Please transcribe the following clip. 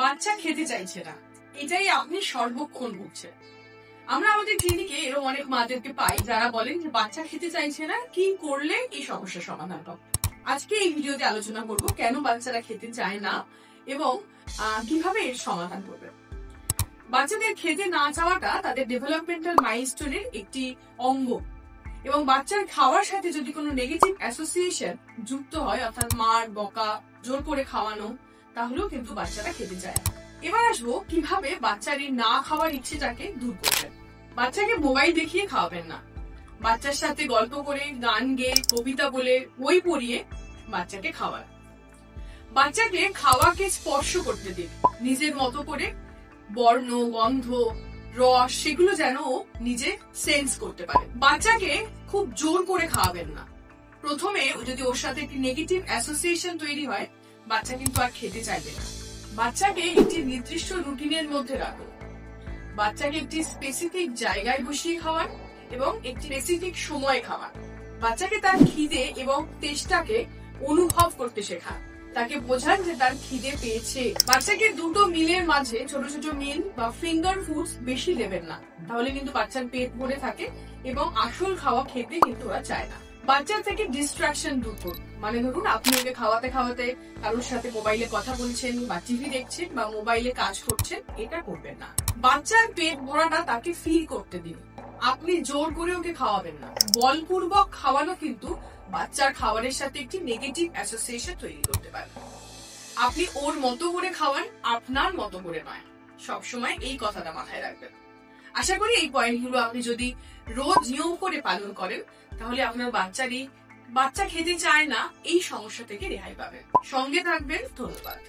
বাচ্চা খেতে চাইছে না, এটাই আপনি সর্বক্ষণ ভুগছেন। আমরা আমাদের ক্লিনিকে এরকম অনেক মাদেরকে পাই যারা বলেন যে বাচ্চা খেতে চাইছে না, কি করলে এই সমস্যার সমাধান হবে। আজকে এই ভিডিওতে আলোচনা করব কেন বাচ্চারা খেতে চায় না এবং কিভাবে এর সমাধান করবে। বাচ্চাদের খেতে না চাওয়াটা তাদের ডেভেলপমেন্টাল মাইলস্টোনের একটি অঙ্গ এবং বাচ্চার খাওয়ার সাথে যদি কোনো নেগেটিভ অ্যাসোসিয়েশন যুক্ত হয়, অর্থাৎ মার, বকা, জোর করে খাওয়ানো, তাহলেও কিন্তু বাচ্চারা খেতে চায় না। এবার আসবো কিভাবে বাচ্চার এই না খাওয়ার ইচ্ছেটাকে দূর করবেন। বাচ্চাকে মোবাইল দেখিয়ে খাওয়াবেন না, বাচ্চার সাথে গল্প করে, গান গেয়ে, কবিতা বলে, বই পড়িয়ে বাচ্চাকে খাওয়ান। বাচ্চাকে খাওয়াকে স্পর্শ করতে দিন, নিজের মতো করে বর্ণ, গন্ধ, রস সেগুলো যেন ও নিজে সেন্স করতে পারে। বাচ্চাকে খুব জোর করে খাওয়াবেন না। প্রথমে যদি ওর সাথে একটি নেগেটিভ অ্যাসোসিয়েশন তৈরি হয়, বাচ্চা কিন্তু আর খেতে চাইবে না। বাচ্চাকে একটি নির্দিষ্ট রুটিনের মধ্যে রাখুন, বাচ্চাকে একটি স্পেসিফিক জায়গায় বসিয়ে খাওয়ান এবং একটি স্পেসিফিক সময়ে খাওয়ান। বাচ্চাকে তার খিদে এবং তেষ্টাকে অনুভব করতে শেখান, তাকে বোঝান যে তার খিদে পেয়েছে। বাচ্চাকে দুটো মিলের মাঝে ছোট ছোট মিল বা ফিঙ্গার ফুডস বেশি দেবেন না, তাহলে কিন্তু বাচ্চার পেট ভরে থাকে এবং আসল খাওয়া খেতে কিন্তু ওরা চায় না। বাচ্চার থেকে ডিস্ট্রাকশন দূর করুন, মানে ধরুন আপনি ওকে খাওয়াতে খাওয়াতে কারোর সাথে মোবাইলে কথা বলছেন বা টিভি দেখছেন বা মোবাইলে কাজ করছেন, এটা করবেন না। বাচ্চার পেট ভরাটা তাকে ফিল করতে দিন, আপনি জোর করে ওকে খাওয়াবেন না। বলপূর্বক খাওয়ানো কিন্তু বাচ্চার খাবারের সাথে একটি নেগেটিভ অ্যাসোসিয়েশন তৈরি করতে পারে। আপনি ওর মতো করে খাওয়ান, আপনার মতো করে নয়। সবসময় এই কথাটা মাথায় রাখবেন। আশা করি এই পয়েন্টগুলো আপনি যদি রোজ নিয়ম করে পালন করেন, তাহলে আপনার বাচ্চা খেতে চায় না এই সমস্যা থেকে রেহাই পাবেন। সঙ্গে থাকবেন। ধন্যবাদ।